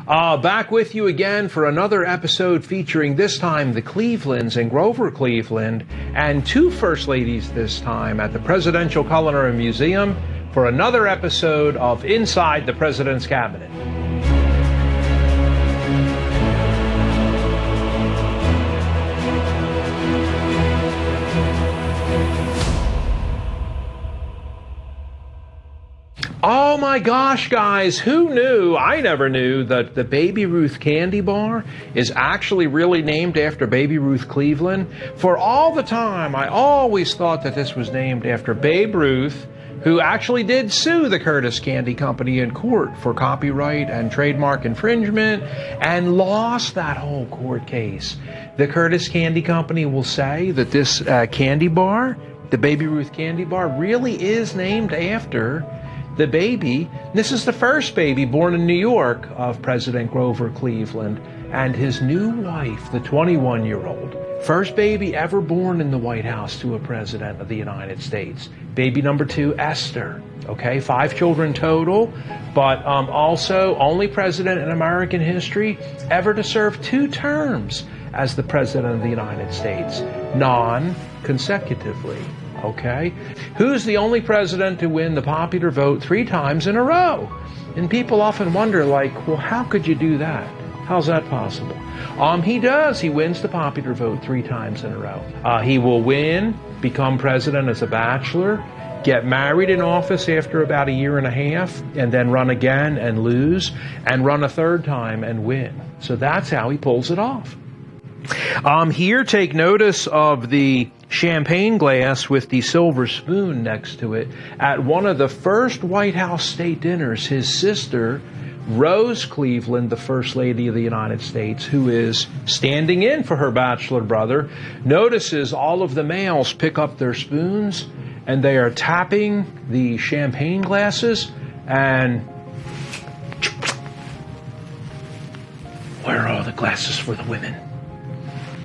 Back with you again for another episode featuring this time the Clevelands and Grover Cleveland and two First Ladies this time at the Presidential Culinary Museum for another episode of Inside the President's Cabinet. Oh my gosh, guys, who knew? I never knew that the Baby Ruth candy bar is actually really named after Baby Ruth Cleveland. For all the time, I always thought that this was named after Babe Ruth, who actually did sue the Curtis Candy Company in court for copyright and trademark infringement and lost that whole court case. The Curtis Candy Company will say that this candy bar, the Baby Ruth candy bar, really is named after the baby. This is the first baby born in New York of President Grover Cleveland and his new wife, the 21-year-old. First baby ever born in the White House to a president of the United States. Baby number 2, Esther. Okay, 5 children total, but also only president in American history ever to serve 2 terms as the president of the United States, non-consecutively. Okay? Who's the only president to win the popular vote 3 times in a row? And people often wonder, like, well, how could you do that? How's that possible? He does. He wins the popular vote 3 times in a row. He will win, become president as a bachelor, get married in office after about 1.5 years, and then run again and lose, and run a 3rd time and win. So that's how he pulls it off. Here, take notice of the champagne glass with the silver spoon next to it. At one of the first White House state dinners, his sister, Rose Cleveland, the First Lady of the United States, who is standing in for her bachelor brother, notices all of the males pick up their spoons and they are tapping the champagne glasses and where are all the glasses for the women?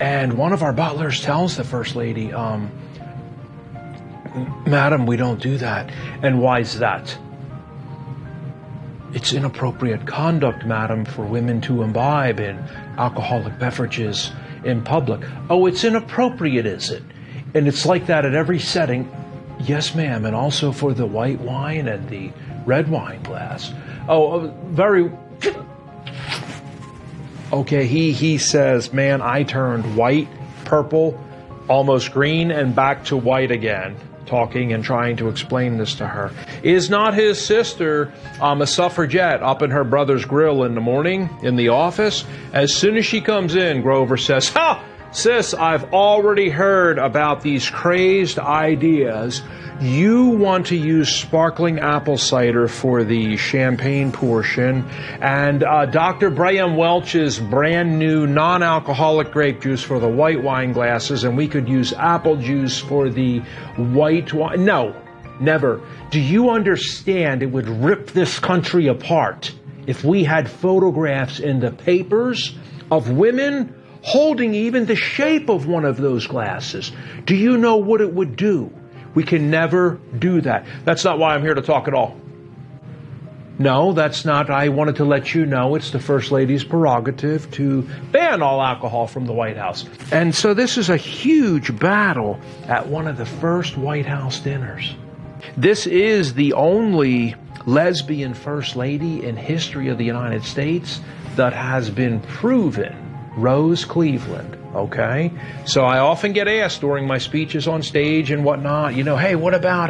And one of our butlers tells the First Lady, Madam, we don't do that. And why is that? It's inappropriate conduct, madam, for women to imbibe in alcoholic beverages in public. Oh, it's inappropriate, is it? And it's like that at every setting. Yes, ma'am, and also for the white wine and the red wine glass. Oh, very... Okay, he says, man, I turned white, purple, almost green, and back to white again, talking and trying to explain this to her. Is not his sister a suffragette up in her brother's grill in the morning in the office? As soon as she comes in, Grover says, ha! Sis, I've already heard about these crazed ideas. You want to use sparkling apple cider for the champagne portion, and Dr. Graham Welch's brand new non-alcoholic grape juice for the white wine glasses, and we could use apple juice for the white wine. No, never. Do you understand it would rip this country apart if we had photographs in the papers of women holding even the shape of one of those glasses? Do you know what it would do? We can never do that. That's not why I'm here to talk at all. No, that's not. I wanted to let you know it's the First Lady's prerogative to ban all alcohol from the White House. And so this is a huge battle at one of the first White House dinners. This is the only lesbian First Lady in history of the United States that has been proven. Rose Cleveland, okay? So I often get asked during my speeches on stage and whatnot, you know, hey, what about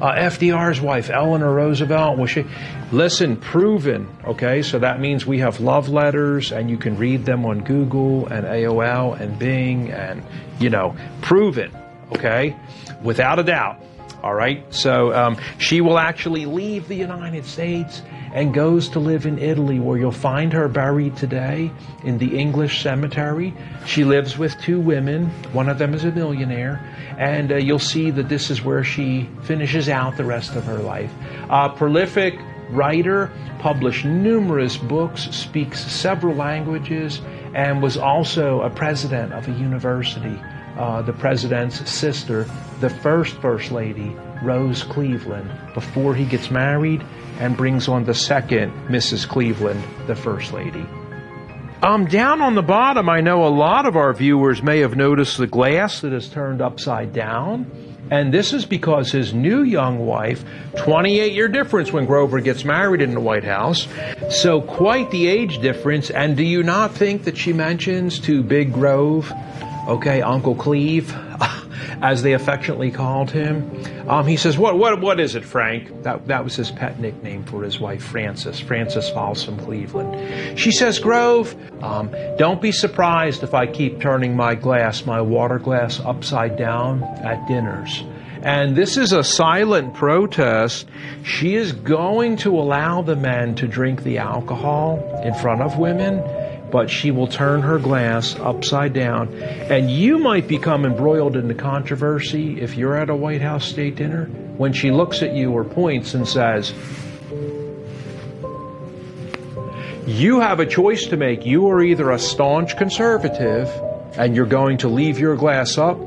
FDR's wife, Eleanor Roosevelt? Was she? Listen, proven, okay? So that means we have love letters and you can read them on Google and AOL and Bing and, you know, proven, okay? Without a doubt, all right? So she will actually leave the United States and goes to live in Italy, where you'll find her buried today in the English cemetery. She lives with 2 women. One of them is a millionaire. And you'll see that this is where she finishes out the rest of her life. Prolific writer, published numerous books, speaks several languages, and was also a president of a university. The president's sister, the first Lady, Rose Cleveland before he gets married and brings on the second Mrs. Cleveland, the First Lady. Down on the bottom, I know a lot of our viewers may have noticed the glass that is turned upside down. And this is because his new young wife, 28-year difference when Grover gets married in the White House. So quite the age difference. And do you not think that she mentions to Big Grove, okay, Uncle Cleve, as they affectionately called him? He says, what is it, Frank? That was his pet nickname for his wife, Frances Folsom Cleveland. She says, Grove, don't be surprised if I keep turning my water glass upside down at dinners. And this is a silent protest. She is going to allow the men to drink the alcohol in front of women, but she will turn her glass upside down. And you might become embroiled in the controversy if you're at a White House state dinner when she looks at you or points and says, you have a choice to make. You are either a staunch conservative and you're going to leave your glass up,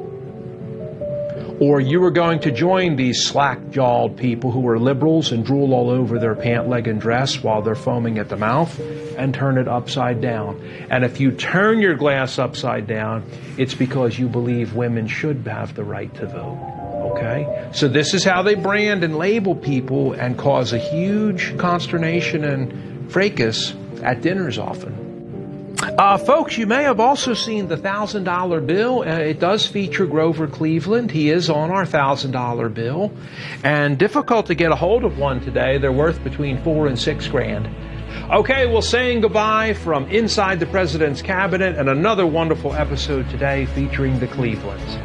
or you are going to join these slack-jawed people who are liberals and drool all over their pant leg and dress while they're foaming at the mouth and turn it upside down. And if you turn your glass upside down, it's because you believe women should have the right to vote. Okay? So this is how they brand and label people and cause a huge consternation and fracas at dinners often. Folks, you may have also seen the $1,000 bill. It does feature Grover Cleveland. He is on our $1,000 bill. And difficult to get a hold of one today. They're worth between $4,000 and $6,000. Okay, well, saying goodbye from inside the President's Cabinet and another wonderful episode today featuring the Clevelands.